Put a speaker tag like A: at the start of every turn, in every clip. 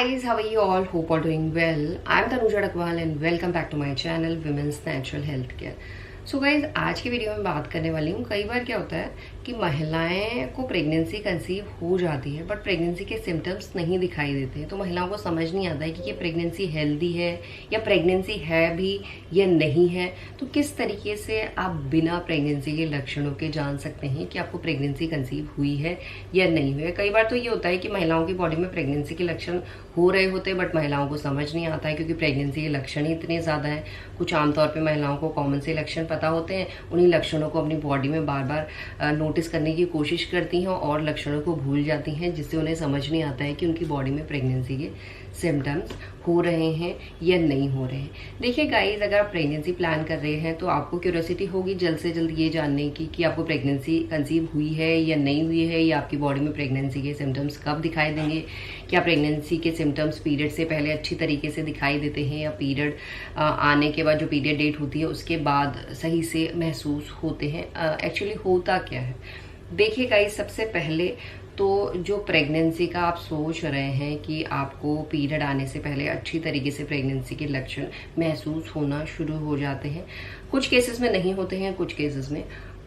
A: guys, how are you all? Hope all doing well. I'm Tanuja Dakwal and welcome back to my channel Women's Natural Healthcare. So guys आज की video में बात करने वाली हूँ। कई बार क्या होता है कि महिलाएं को प्रेगनेंसी कंसीव हो जाती है बट प्रेगनेंसी के सिम्टम्स नहीं दिखाई देते हैं, तो महिलाओं को समझ नहीं आता है कि ये प्रेगनेंसी हेल्दी है या प्रेगनेंसी है भी या नहीं है। तो किस तरीके से आप बिना प्रेगनेंसी के लक्षणों के जान सकते हैं कि आपको प्रेगनेंसी कंसीव हुई है या नहीं हुई है। कई बार तो ये होता है कि महिलाओं की बॉडी में प्रेगनेंसी के लक्षण हो रहे होते हैं बट महिलाओं को समझ नहीं आता है क्योंकि प्रेगनेंसी के लक्षण ही इतने ज़्यादा हैं। कुछ आमतौर पर महिलाओं को कॉमन से लक्षण पता होते हैं, उन्हीं लक्षणों को अपनी बॉडी में बार बार नोटिस करने की कोशिश करती हैं और लक्षणों को भूल जाती हैं, जिससे उन्हें समझ नहीं आता है कि उनकी बॉडी में प्रेगनेंसी के सिम्टम्स हो रहे हैं या नहीं हो रहे हैं। देखिए गाइस, अगर आप प्रेगनेंसी प्लान कर रहे हैं तो आपको क्यूरियोसिटी होगी जल्द से जल्द ये जानने की कि आपको प्रेगनेंसी कंसीव हुई है या नहीं हुई है, या आपकी बॉडी में प्रेगनेंसी के सिम्टम्स कब दिखाई देंगे। क्या प्रेगनेंसी के सिम्टम्स पीरियड से पहले अच्छी तरीके से दिखाई देते हैं या पीरियड आने के बाद जो पीरियड डेट होती है उसके बाद सही से महसूस होते हैं। एक्चुअली होता क्या है, देखिए गाइस, सबसे पहले तो जो प्रेगनेंसी का आप सोच रहे हैं कि आपको पीरियड आने से पहले अच्छी तरीके से प्रेगनेंसी के लक्षण महसूस होना शुरू हो जाते हैं। कुछ केसेस में नहीं होते हैं, कुछ केसेस में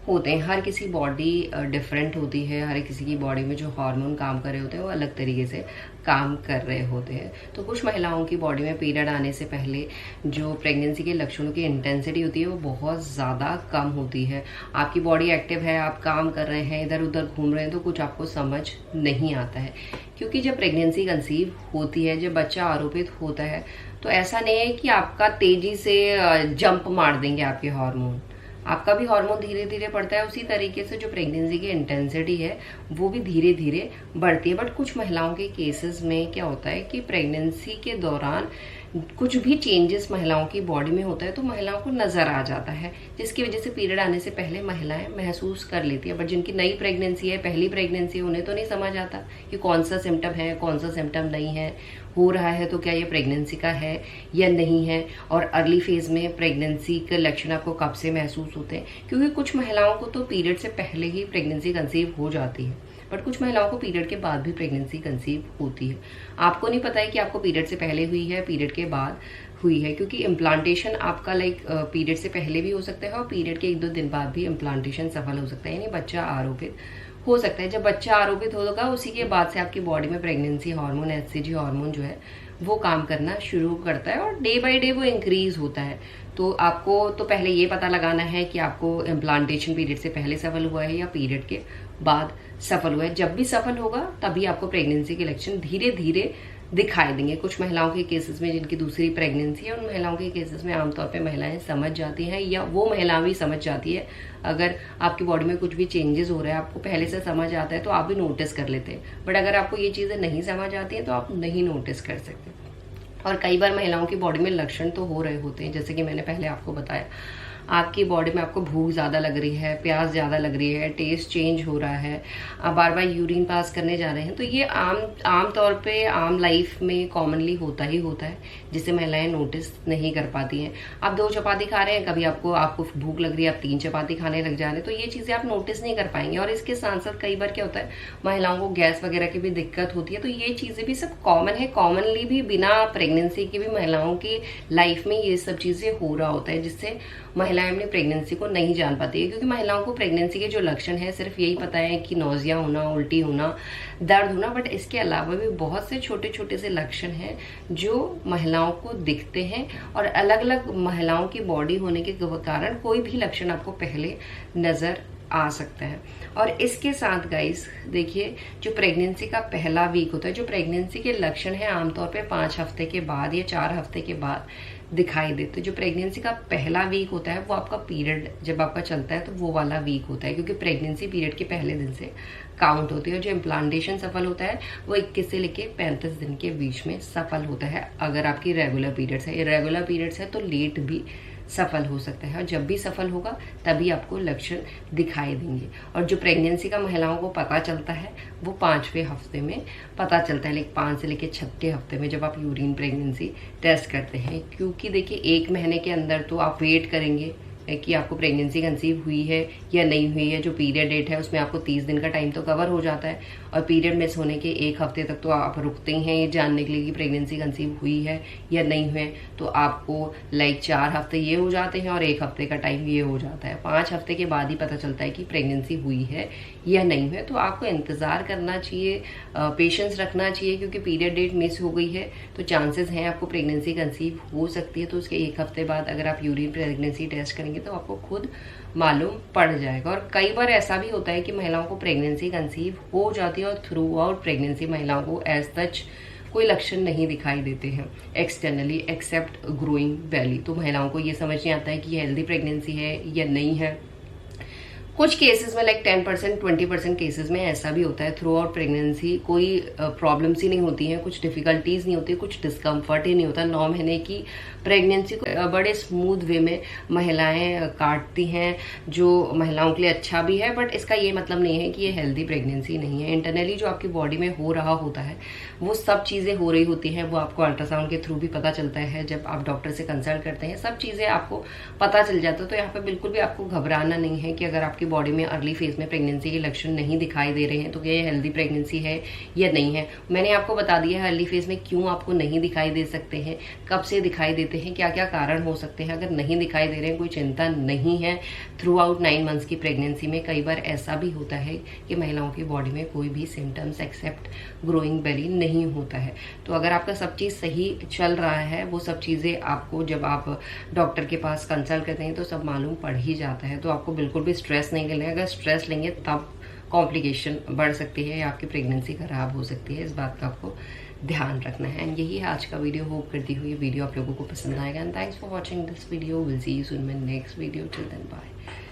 A: होते हैं। हर किसी बॉडी डिफरेंट होती है, हर किसी की बॉडी में जो हार्मोन काम कर रहे होते हैं वो अलग तरीके से काम कर रहे होते हैं। तो कुछ महिलाओं की बॉडी में पीरियड आने से पहले जो प्रेगनेंसी के लक्षणों की इंटेंसिटी होती है वो बहुत ज़्यादा कम होती है। आपकी बॉडी एक्टिव है, आप काम कर रहे हैं, इधर उधर घूम रहे हैं, तो कुछ आपको समझ नहीं आता है। क्योंकि जब प्रेगनेंसी कंसीव होती है, जब बच्चा आरोपित होता है, तो ऐसा नहीं है कि आपका तेजी से जंप मार देंगे आपके हार्मोन। आपका भी हार्मोन धीरे धीरे बढ़ता है, उसी तरीके से जो प्रेगनेंसी की इंटेंसिटी है वो भी धीरे धीरे बढ़ती है। बट कुछ महिलाओं के केसेस में क्या होता है कि प्रेगनेंसी के दौरान कुछ भी चेंजेस महिलाओं की बॉडी में होता है तो महिलाओं को नजर आ जाता है, जिसकी वजह से पीरियड आने से पहले महिलाएं महसूस कर लेती है। बट जिनकी नई प्रेगनेंसी है, पहली प्रेगनेंसी है, उन्हें तो नहीं समझ आता कि कौन सा सिम्टम है, कौन सा सिम्टम नहीं है, हो रहा है तो क्या ये प्रेगनेंसी का है या नहीं है, और अर्ली फेज में प्रेगनेंसी के लक्षण आपको कब से महसूस होते हैं। क्योंकि कुछ महिलाओं को तो पीरियड से पहले ही प्रेगनेंसी कंसीव हो जाती है बट कुछ महिलाओं को पीरियड के बाद भी प्रेगनेंसी कंसीव होती है। आपको नहीं पता है कि आपको पीरियड से पहले हुई है, पीरियड के बाद हुई है, क्योंकि इम्प्लांटेशन आपका पीरियड से पहले भी हो सकता है और पीरियड के 1-2 दिन बाद भी इम्प्लांटेशन सफल हो सकता है, यानी बच्चा आरोपित हो सकता है। जब बच्चा आरोपित होगा उसी के बाद से आपकी बॉडी में प्रेगनेंसी हार्मोन, HCG हार्मोन जो है वो काम करना शुरू करता है और डे बाय डे वो इंक्रीज होता है। तो आपको तो पहले ये पता लगाना है कि आपको इम्प्लांटेशन पीरियड से पहले सफल हुआ है या पीरियड के बाद सफल हुआ है। जब भी सफल होगा तभी आपको प्रेगनेंसी के लक्षण धीरे धीरे दिखाई देंगे। कुछ महिलाओं के केसेस में जिनकी दूसरी प्रेगनेंसी है, उन महिलाओं के केसेस में आमतौर पे महिलाएं समझ जाती हैं या वो महिला भी समझ जाती है। अगर आपकी बॉडी में कुछ भी चेंजेस हो रहा है, आपको पहले से समझ आता है तो आप भी नोटिस कर लेते हैं। बट अगर आपको ये चीज़ें नहीं समझ आती हैं तो आप नहीं नोटिस कर सकते। और कई बार महिलाओं की बॉडी में लक्षण तो हो रहे होते हैं, जैसे कि मैंने पहले आपको बताया, आपकी बॉडी में आपको भूख ज़्यादा लग रही है, प्यास ज़्यादा लग रही है, टेस्ट चेंज हो रहा है, आप बार बार यूरिन पास करने जा रहे हैं। तो ये आम तौर पे आम लाइफ में कॉमनली होता ही होता है, जिसे महिलाएं नोटिस नहीं कर पाती हैं। आप 2 चपाती खा रहे हैं, कभी आपको भूख लग रही है, आप 3 चपाती खाने लग जा रहे हैं, तो ये चीज़ें आप नोटिस नहीं कर पाएंगे। और इसके साथ साथ कई बार क्या होता है, महिलाओं को गैस वगैरह की भी दिक्कत होती है। तो ये चीज़ें भी सब कॉमन है, कॉमनली भी बिना प्रेगनेंसी की भी महिलाओं की लाइफ में ये सब चीज़ें हो रहा होता है, जिससे महिलाएं अपनी प्रेगनेंसी को नहीं जान पाती है। क्योंकि महिलाओं को प्रेगनेंसी के जो लक्षण है सिर्फ यही पता है कि नौजिया होना, उल्टी होना, दर्द होना, बट इसके अलावा भी बहुत से छोटे छोटे से लक्षण हैं जो महिलाओं को दिखते हैं। और अलग अलग महिलाओं की बॉडी होने के कारण कोई भी लक्षण आपको पहले नजर आ सकता है। और इसके साथ गाइस देखिए, जो प्रेगनेंसी का पहला वीक होता है, जो प्रेगनेंसी के लक्षण है आमतौर पे 5 हफ्ते के बाद या 4 हफ्ते के बाद दिखाई देते हैं। जो प्रेगनेंसी का पहला वीक होता है वो आपका पीरियड जब आपका चलता है तो वो वाला वीक होता है, क्योंकि प्रेगनेंसी पीरियड के पहले दिन से काउंट होती है। और जो इम्प्लांटेशन सफल होता है वो 21 से लेके 35 दिन के बीच में सफल होता है, अगर आपकी रेगुलर पीरियड्स है। इरेगुलर पीरियड्स है तो लेट भी सफल हो सकता है, और जब भी सफल होगा तभी आपको लक्षण दिखाई देंगे। और जो प्रेगनेंसी का महिलाओं को पता चलता है वो 5वें हफ्ते में पता चलता है, 5 से लेकर 6ठे हफ्ते में जब आप यूरिन प्रेगनेंसी टेस्ट करते हैं। क्योंकि देखिए 1 महीने के अंदर तो आप वेट करेंगे कि आपको प्रेगनेंसी कंसीव हुई है या नहीं हुई है। जो पीरियड डेट है उसमें आपको 30 दिन का टाइम तो कवर हो जाता है, और पीरियड मिस होने के 1 हफ्ते तक तो आप रुकते हैं ये जानने के लिए कि प्रेगनेंसी कंसीव हुई है या नहीं हुई है। तो आपको 4 हफ्ते ये हो जाते हैं और 1 हफ्ते का टाइम ये हो जाता है। 5 हफ्ते के बाद ही पता चलता है कि प्रेगनेंसी हुई है या नहीं हुई है। तो आपको इंतज़ार करना चाहिए, पेशेंस रखना चाहिए, क्योंकि पीरियड डेट मिस हो गई है तो चांसेस हैं आपको प्रेगनेंसी कंसीव हो सकती है। तो उसके 1 हफ्ते बाद अगर आप यूरिन प्रेगनेंसी टेस्ट करेंगे तो आपको खुद मालूम पड़ जाएगा। और कई बार ऐसा भी होता है कि महिलाओं को प्रेगनेंसी कंसीव हो जाती है और थ्रू आउट प्रेगनेंसी महिलाओं को एज सच कोई लक्षण नहीं दिखाई देते हैं एक्सटर्नली एक्सेप्ट ग्रोइंग बेली। तो महिलाओं को ये समझ नहीं आता है कि ये हेल्दी प्रेगनेंसी है या नहीं है। कुछ केसेस में 10% 20% केसेस में ऐसा भी होता है थ्रू आउट प्रेगनेंसी कोई प्रॉब्लम्स ही नहीं होती हैं, कुछ डिफिकल्टीज नहीं होती, कुछ डिस्कम्फर्ट ही नहीं होता। 9 महीने की प्रेगनेंसी को बड़े स्मूथ वे में महिलाएं काटती हैं, जो महिलाओं के लिए अच्छा भी है। बट इसका ये मतलब नहीं है कि ये हेल्दी प्रेगनेंसी नहीं है। इंटरनली जो आपकी बॉडी में हो रहा होता है वो सब चीज़ें हो रही होती हैं, वो आपको अल्ट्रासाउंड के थ्रू भी पता चलता है। जब आप डॉक्टर से कंसल्ट करते हैं सब चीज़ें आपको पता चल जाता है। तो यहाँ पे बिल्कुल भी आपको घबराना नहीं है कि अगर आपकी बॉडी में अर्ली फेज में प्रेगनेंसी के लक्षण नहीं दिखाई दे रहे हैं तो क्या ये हेल्दी प्रेगनेंसी है या नहीं है। मैंने आपको बता दिया है अर्ली फेज में क्यों आपको नहीं दिखाई दे सकते हैं, कब से दिखाई देते हैं, क्या क्या कारण हो सकते हैं। अगर नहीं दिखाई दे रहे हैं कोई चिंता नहीं है। थ्रू आउट 9 मंथ्स की प्रेगनेंसी में कई बार ऐसा भी होता है कि महिलाओं की बॉडी में कोई भी सिम्टम्स एक्सेप्ट ग्रोइंग बेली नहीं होता है। तो अगर आपका सब चीज़ सही चल रहा है, वो सब चीज़ें आपको जब आप डॉक्टर के पास कंसल्ट करते हैं तो सब मालूम पड़ ही जाता है। तो आपको बिल्कुल भी स्ट्रेस नहीं लेना है। अगर स्ट्रेस लेंगे तब कॉम्प्लिकेशन बढ़ सकती है या आपकी प्रेगनेंसी खराब हो सकती है। इस बात का आपको ध्यान रखना है। एंड यही है आज का वीडियो। होप करती हुई वीडियो आप लोगों को पसंद आएगा। And thanks for watching this video. Will see you soon my next video. Till then bye.